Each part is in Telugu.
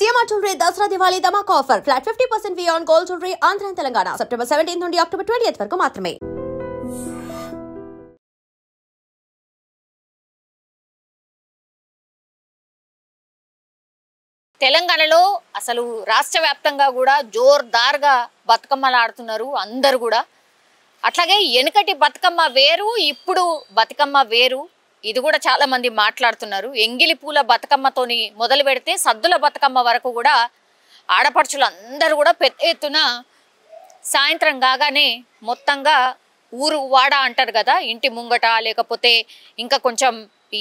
GMR Jewelry Dasra Diwali Dhamak offer. Flat 50% fee on gold jewelry Andhra and Telangana. September 17th నుండి October 20th వరకు మాత్రమే. తెలంగాణలో అసలు రాష్ట్ర వ్యాప్తంగా కూడా జోర్దార్గా బతుకమ్మలు ఆడుతున్నారు అందరూ కూడా. అట్లాగే వెనకటి బతుకమ్మ వేరు, ఇప్పుడు బతుకమ్మ వేరు. ఇది కూడా చాలా మంది మాట్లాడుతున్నారు. ఎంగిలి పూల బతుకమ్మతోని మొదలు పెడితే సద్దుల బతుకమ్మ వరకు కూడా ఆడపడుచులు అందరూ కూడా పెద్ద ఎత్తున సాయంత్రం కాగానే మొత్తంగా ఊరు వాడ అంటారు కదా, ఇంటి ముంగట లేకపోతే ఇంకా కొంచెం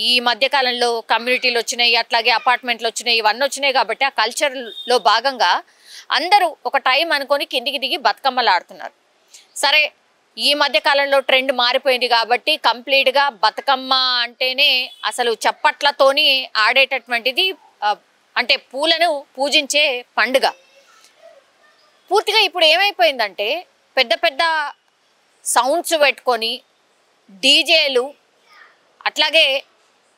ఈ మధ్యకాలంలో కమ్యూనిటీలు వచ్చినాయి, అట్లాగే అపార్ట్మెంట్లు వచ్చినాయి, ఇవన్నీ వచ్చినాయి కాబట్టి ఆ కల్చర్లో భాగంగా అందరూ ఒక టైం అనుకొని కిందికి దిగి బతుకమ్మలు ఆడుతున్నారు. సరే, ఈ మధ్యకాలంలో ట్రెండ్ మారిపోయింది కాబట్టి కంప్లీట్గా బతుకమ్మ అంటేనే అసలు చప్పట్లతోని ఆడేటటువంటిది, అంటే పూలను పూజించే పండుగ. పూర్తిగా ఇప్పుడు ఏమైపోయిందంటే పెద్ద పెద్ద సౌండ్స్ పెట్టుకొని డీజేలు, అట్లాగే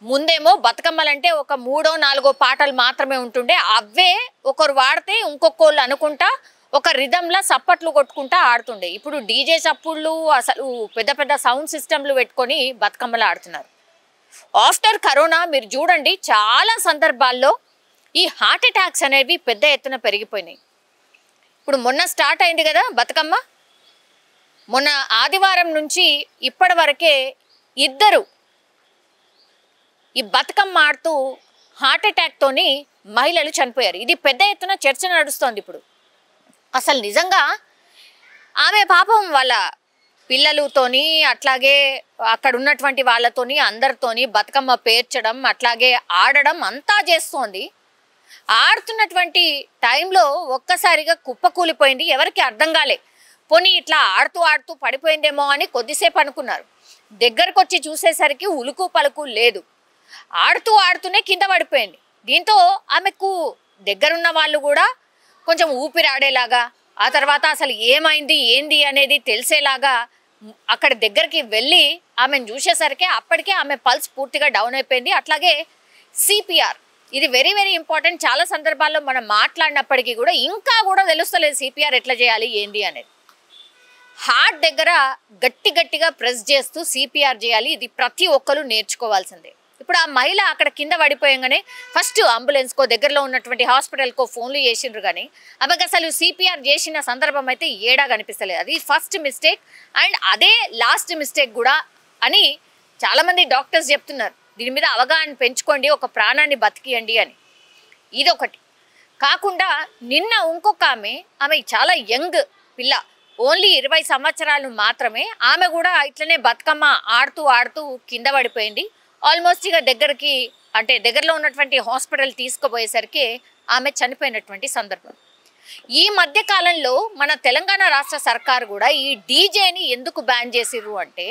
ముందేమో బతుకమ్మలంటే ఒక 3-4 పాటలు మాత్రమే ఉంటుండే, అవే ఒకరు వాడితే ఇంకొకళ్ళు అనుకుంటా ఒక రిధంలా సప్పట్లు కొట్టుకుంటా ఆడుతుండే. ఇప్పుడు డీజే చప్పుళ్ళు, అసలు పెద్ద పెద్ద సౌండ్ సిస్టమ్లు పెట్టుకొని బతుకమ్మలు ఆడుతున్నారు. ఆఫ్టర్ కరోనా మీరు చూడండి, చాలా సందర్భాల్లో ఈ హార్ట్ అటాక్స్ అనేవి పెద్ద ఎత్తున పెరిగిపోయినాయి. ఇప్పుడు మొన్న స్టార్ట్ అయింది కదా బతుకమ్మ, మొన్న ఆదివారం నుంచి ఇప్పటి వరకే 2 ఈ బతుకమ్మ ఆడుతూ హార్ట్ అటాక్తోని మహిళలు చనిపోయారు. ఇది పెద్ద ఎత్తున చర్చ నడుస్తోంది ఇప్పుడు. అసలు నిజంగా ఆమె పాపం వాళ్ళ పిల్లలతోని, అట్లాగే అక్కడ ఉన్నటువంటి వాళ్ళతోని అందరితోని బతుకమ్మ పేర్చడం, అట్లాగే ఆడడం అంతా చేస్తోంది. ఆడుతున్నటువంటి టైంలో ఒక్కసారిగా కుప్పకూలిపోయింది. ఎవరికి అర్థం కాలే. పోనీ ఇట్లా ఆడుతూ ఆడుతూ పడిపోయిందేమో అని కొద్దిసేపు అనుకున్నారు. దగ్గరకు వచ్చి చూసేసరికి ఉలుకు పలుకు లేదు. ఆడుతూ ఆడుతూనే కింద పడిపోయింది. దీంతో ఆమెకు దగ్గరున్న వాళ్ళు కూడా కొంచెం ఊపిరాడేలాగా, ఆ తర్వాత అసలు ఏమైంది ఏంది అనేది తెలిసేలాగా అక్కడ దగ్గరికి వెళ్ళి ఆమెను చూసేసరికి అప్పటికే ఆమె పల్స్ పూర్తిగా డౌన్ అయిపోయింది. అట్లాగే సిపిఆర్, ఇది వెరీ వెరీ ఇంపార్టెంట్. చాలా సందర్భాల్లో మనం మాట్లాడినప్పటికీ కూడా ఇంకా కూడా తెలుస్తలేదు సిపిఆర్ ఎట్లా చేయాలి ఏంది అనేది. హార్ట్ దగ్గర గట్టిగా ప్రెస్ చేస్తూ సిపిఆర్ చేయాలి. ఇది ప్రతి ఒక్కరు నేర్చుకోవాల్సిందే. ఇప్పుడు ఆ మహిళ అక్కడ కింద పడిపోయంగానే ఫస్ట్ అంబులెన్స్కో దగ్గరలో ఉన్నటువంటి హాస్పిటల్కో ఫోన్లు చేసిండ్రు, కానీ ఆమెకు అసలు సిపిఆర్ చేసిన సందర్భం అయితే ఏడా కనిపిస్తలేదు. అది ఫస్ట్ మిస్టేక్ అండ్ అదే లాస్ట్ మిస్టేక్ కూడా అని చాలామంది డాక్టర్స్ చెప్తున్నారు. దీని మీద అవగాహన పెంచుకోండి, ఒక ప్రాణాన్ని బతికియండి అని. ఇదొకటి కాకుండా నిన్న ఇంకొక ఆమె చాలా యంగ్ పిల్ల, ఓన్లీ 20 సంవత్సరాలు మాత్రమే. ఆమె కూడా ఇట్లనే బతుకమ్మ ఆడుతూ కింద పడిపోయింది. ఆల్మోస్ట్ ఇక దగ్గరలో ఉన్నటువంటి హాస్పిటల్ తీసుకుపోయేసరికి ఆమె చనిపోయినటువంటి సందర్భం. ఈ మధ్య కాలంలో మన తెలంగాణ రాష్ట్ర సర్కారు కూడా ఈ డీజేని ఎందుకు బ్యాన్ చేసిర్రు అంటే,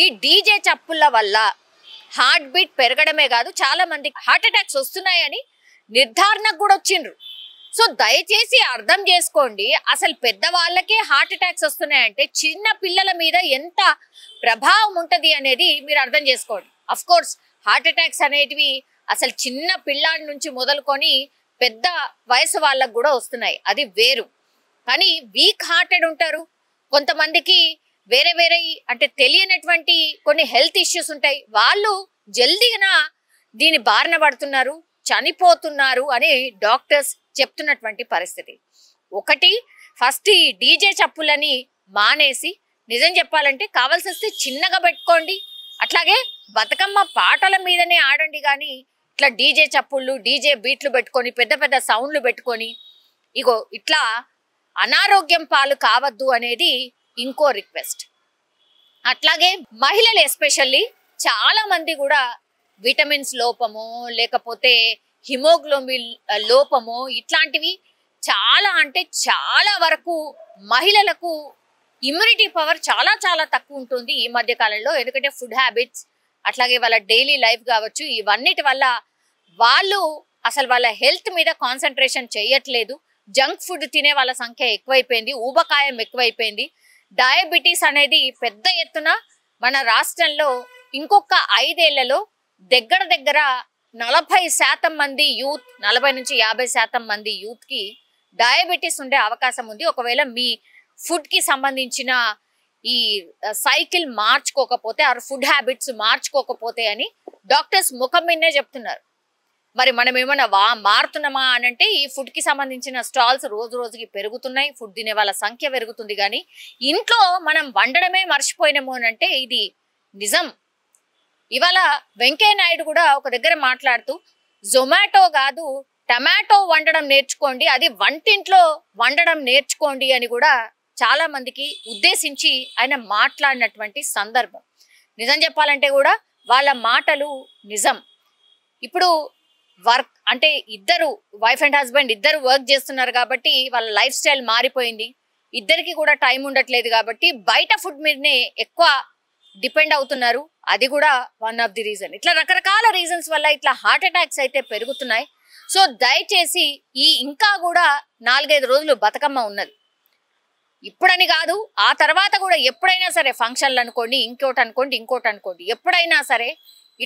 ఈ డీజే చప్పుల వల్ల హార్ట్ బీట్ పెరగడమే కాదు, చాలా మంది హార్ట్ అటాక్స్ వస్తున్నాయని నిర్ధారణకు కూడా వచ్చిండ్రు. సో దయచేసి అర్థం చేసుకోండి, అసలు పెద్దవాళ్ళకే హార్ట్ అటాక్స్ వస్తున్నాయంటే చిన్న పిల్లల మీద ఎంత ప్రభావం ఉంటుంది అనేది మీరు అర్థం చేసుకోండి. అఫ్ కోర్స్ హార్ట్ అటాక్స్ అనేటివి అసలు చిన్న పిల్లాడి నుంచి మొదలుకొని పెద్ద వయసు వాళ్ళకు కూడా వస్తున్నాయి, అది వేరు. కానీ వీక్ హార్టెడ్ ఉంటారు కొంతమందికి, వేరే అంటే తెలియనటువంటి కొన్ని హెల్త్ ఇష్యూస్ ఉంటాయి, వాళ్ళు జల్దీగా దీని బారిన పడుతున్నారు, చనిపోతున్నారు అని డాక్టర్స్ చెప్తున్నటువంటి పరిస్థితి. ఒకటి, ఫస్ట్ ఈ డీజే చప్పులని మానేసి నిజం చెప్పాలంటే కావాల్సి వస్తే చిన్నగా పెట్టుకోండి, అట్లాగే బతుకమ్మ పాటల మీదనే ఆడండి. కానీ ఇట్లా డీజే చప్పుళ్ళు, డీజే బీట్లు పెట్టుకొని పెద్ద సౌండ్లు పెట్టుకొని ఇగో ఇట్లా అనారోగ్యం పాలు కావద్దు అనేది ఇంకో రిక్వెస్ట్. అట్లాగే మహిళలు ఎస్పెషల్లీ చాలా మంది కూడా విటమిన్స్ లోపమో లేకపోతే హిమోగ్లోబిన్ లోపమో ఇట్లాంటివి చాలా అంటే చాలా వరకు మహిళలకు ఇమ్యూనిటీ పవర్ చాలా తక్కువ ఉంటుంది ఈ మధ్య కాలంలో. ఎందుకంటే ఫుడ్ హ్యాబిట్స్, అట్లాగే వాళ్ళ డైలీ లైఫ్ కావచ్చు, ఇవన్నిటి వల్ల వాళ్ళు అసలు వాళ్ళ హెల్త్ మీద కాన్సన్ట్రేషన్ చేయట్లేదు. జంక్ ఫుడ్ తినే వాళ్ళ సంఖ్య ఎక్కువైపోయింది, ఊబకాయం ఎక్కువైపోయింది. డయాబెటీస్ అనేది పెద్ద ఎత్తున మన రాష్ట్రంలో ఇంకొక 5 ఏళ్లలో దగ్గర 40% మంది యూత్, 40 నుంచి 50% మంది యూత్కి డయాబెటీస్ ఉండే అవకాశం ఉంది ఒకవేళ మీ ఫుడ్కి సంబంధించిన ఈ సైకిల్ మార్చుకోకపోతే, ఆ ఫుడ్ హ్యాబిట్స్ మార్చుకోకపోతే అని డాక్టర్స్ ముఖం మీదనే చెప్తున్నారు. మరి మనం ఏమైనా మారుతున్నామా అని అంటే ఈ ఫుడ్కి సంబంధించిన స్టాల్స్ రోజు రోజుకి పెరుగుతున్నాయి, ఫుడ్ తినే వాళ్ళ సంఖ్య పెరుగుతుంది. కానీ ఇంట్లో మనం వండడమే మర్చిపోయినాము అని అంటే ఇది నిజం. ఇవాళ వెంకయ్య నాయుడు కూడా ఒక దగ్గర మాట్లాడుతూ జొమాటో కాదు టమాటో వండడం నేర్చుకోండి, అది వంటింట్లో వండడం నేర్చుకోండి అని కూడా చాలా మందికి ఉద్దేశించి ఆయన మాట్లాడినటువంటి సందర్భం. నిజం చెప్పాలంటే కూడా వాళ్ళ మాటలు నిజం. ఇప్పుడు వర్క్ అంటే ఇద్దరు వైఫ్ అండ్ హస్బెండ్ ఇద్దరు వర్క్ చేస్తున్నారు కాబట్టి వాళ్ళ లైఫ్ స్టైల్ మారిపోయింది, ఇద్దరికి కూడా టైం ఉండట్లేదు కాబట్టి బయట ఫుడ్ మీదనే ఎక్కువ డిపెండ్ అవుతున్నారు. అది కూడా వన్ ఆఫ్ ది రీజన్. ఇట్లా రకరకాల రీజన్స్ వల్ల ఇట్లా హార్ట్ అటాక్స్ అయితే పెరుగుతున్నాయి. సో దయచేసి ఈ ఇంకా కూడా 4-5 రోజులు బతుకమ్మ ఉన్నది. ఇప్పుడని కాదు, ఆ తర్వాత కూడా ఎప్పుడైనా సరే ఫంక్షన్లు అనుకోండి, ఇంకోటి అనుకోండి, ఎప్పుడైనా సరే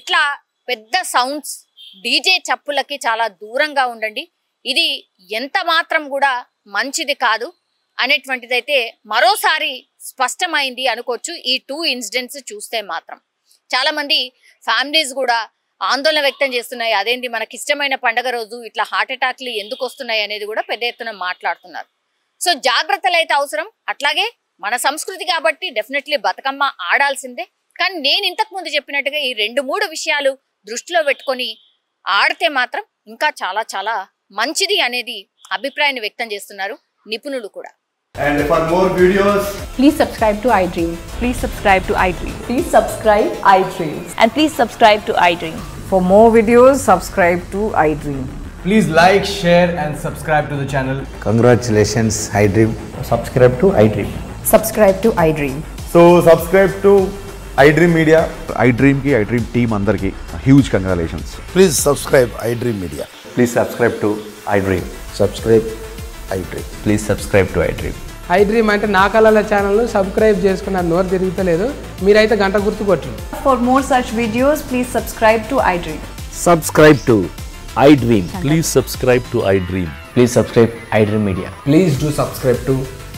ఇట్లా పెద్ద సౌండ్స్ డీజే చప్పులకి చాలా దూరంగా ఉండండి. ఇది ఎంత మాత్రం కూడా మంచిది కాదు అనేటువంటిదైతే మరోసారి స్పష్టమైంది అనుకోవచ్చు ఈ 2 ఇన్సిడెంట్స్ చూస్తే మాత్రం. చాలా మంది ఫ్యామిలీస్ కూడా ఆందోళన వ్యక్తం చేస్తున్నాయి. అదేంటి మనకి ఇష్టమైన పండగ రోజు ఇట్లా హార్ట్ అటాక్లు ఎందుకు వస్తున్నాయి అనేది కూడా పెద్ద ఎత్తున మాట్లాడుతున్నారు. సో జాగ్రత్తలు అయితే అవసరం. అట్లాగే మన సంస్కృతి కాబట్టి డెఫినెట్లీ బతుకమ్మ ఆడాల్సిందే. కానీ నేను ఇంతకు ముందు చెప్పినట్టుగా ఈ 2-3 విషయాలు దృష్టిలో పెట్టుకొని ఆడితే మాత్రం ఇంకా చాలా చాలా మంచిది అనేది అభిప్రాయాన్ని వ్యక్తం చేస్తున్నారు నిపుణులు కూడా. And for more videos, Please subscribe to iDream. Please subscribe to iDream. Please subscribe iDream. And please subscribe to iDream. For more videos, subscribe to iDream. please like, share and subscribe to the channel. Congratulations, iDream. Subscribe to iDream. Subscribe to iDream. So subscribe to iDream Media. iDream team andarki huge congratulations. Please subscribe iDream Media. Please subscribe to iDream. Subscribe iDream. Please subscribe to iDream. iDream అంటే నా కళల ఛానల్ను సబ్స్క్రైబ్ చేసుకున్న నోరు తిరుగుతలేదు, మీరైతే గంట గుర్తు కొట్టండి. For more such videos, please subscribe to iDream. Subscribe to iDream. Please subscribe to iDream. Please subscribe iDream Media. Please do subscribe to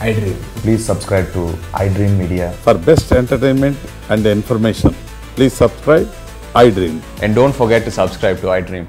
iDream. Please subscribe to iDream Media. For best entertainment and information, please subscribe iDream. And don't forget to subscribe to iDream.